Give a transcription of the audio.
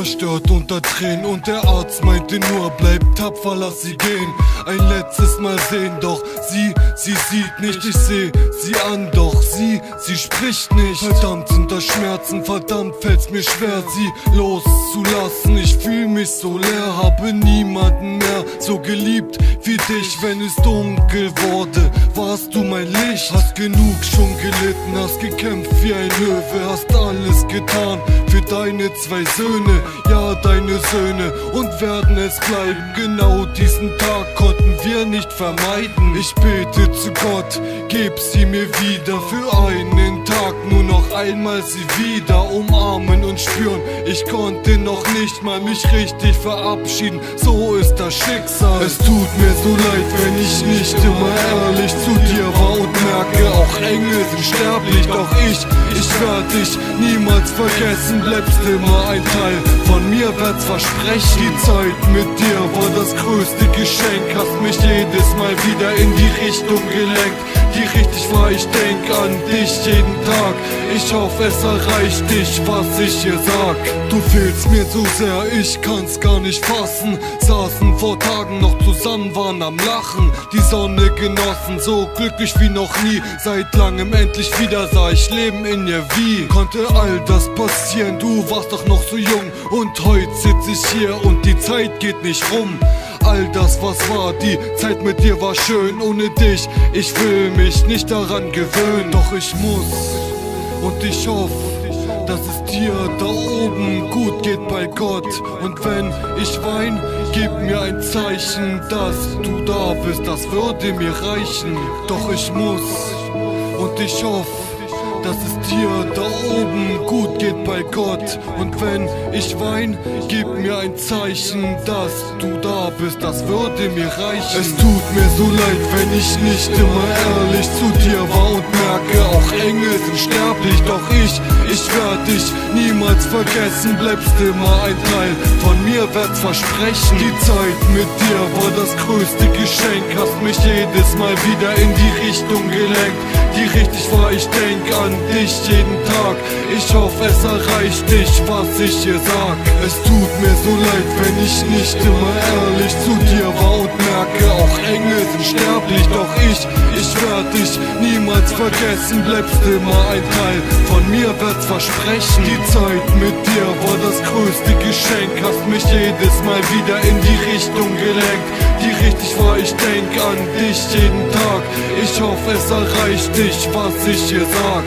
zerstört unter Tränen und der Arzt meinte nur, bleib tapfer, lass sie gehen. Ein letztes Mal sehen, doch sie sieht nicht, ich seh sie an, doch sie spricht nicht. Verdammt sind das Schmerzen, verdammt fällt's mir schwer, sie loszulassen. Ich fühl mich so leer, habe niemanden mehr so geliebt wie dich. Wenn es dunkel wurde, warst du mein Licht. Hast genug schon gelitten, hast gekämpft wie ein Löwe, hast alles getan für deine zwei Söhne, ja deine Söhne, und werden es bleiben. Genau diesen Tag konnten wir nicht vermeiden. Ich bete zu Gott, gib sie mir wieder für einen Tag, nur noch einmal sie wieder umarmen und spüren. Ich konnte noch nicht mal mich richtig verabschieden, so ist das Schicksal. Es tut mir so leid, wenn ich nicht immer ehrlich zu dir war und merke, auch Engel sind sterblich, doch ich werd dich niemals vergessen, bleibst immer ein Teil von mir, werd's versprechen. Die Zeit mit dir war das größte Geschenk, hast mich jedes Mal wieder in die Richtung gelenkt, die richtig war. Ich denk an dich jeden Tag, ich hoffe es erreicht dich, was ich hier sag. Du fehlst mir so sehr, ich kann's gar nicht fassen. Saßen vor Tagen noch zusammen, waren am Lachen, die Sonne genossen, so glücklich wie noch nie. Seit langem endlich wieder sah ich Leben in ihr. Wie konnte all das passieren? Du warst doch noch so jung und heute sitz ich hier und die Zeit geht nicht rum. All das, was war, die Zeit mit dir war schön. Ohne dich, ich will mich nicht daran gewöhnen. Doch ich muss und ich hoffe, dass es dir da oben gut geht bei Gott. Und wenn ich wein, gib mir ein Zeichen, dass du da bist, das würde mir reichen. Doch ich muss und ich hoffe, dass es dir da oben gut geht bei Gott. Und wenn ich wein, gib mir ein Zeichen, dass du da bist, das würde mir reichen. Es tut mir so leid, wenn ich nicht immer ehrlich zu dir war und merke, auch Engel sind sterblich, doch ich werd dich niemals vergessen, bleibst immer ein Teil von mir, werd's versprechen. Die Zeit mit dir war das größte Geschenk, hast mich jedes Mal wieder in die Richtung gelenkt, die richtig war. Ich denk an dich jeden Tag, ich hoffe es erreicht dich, was ich hier sag. Es tut mir so leid, wenn ich nicht immer ehrlich zu dir war und merke, auch Engel sind sterblich, doch ich werd dich niemals vergessen, bleibst immer ein Teil von mir, werd's versprechen. Die Zeit mit dir war das größte Geschenk, hast mich jedes Mal wieder in die Richtung gelenkt, die richtig war. Ich denk an dich jeden Tag, ich hoffe es erreicht dich, was ich hier sag.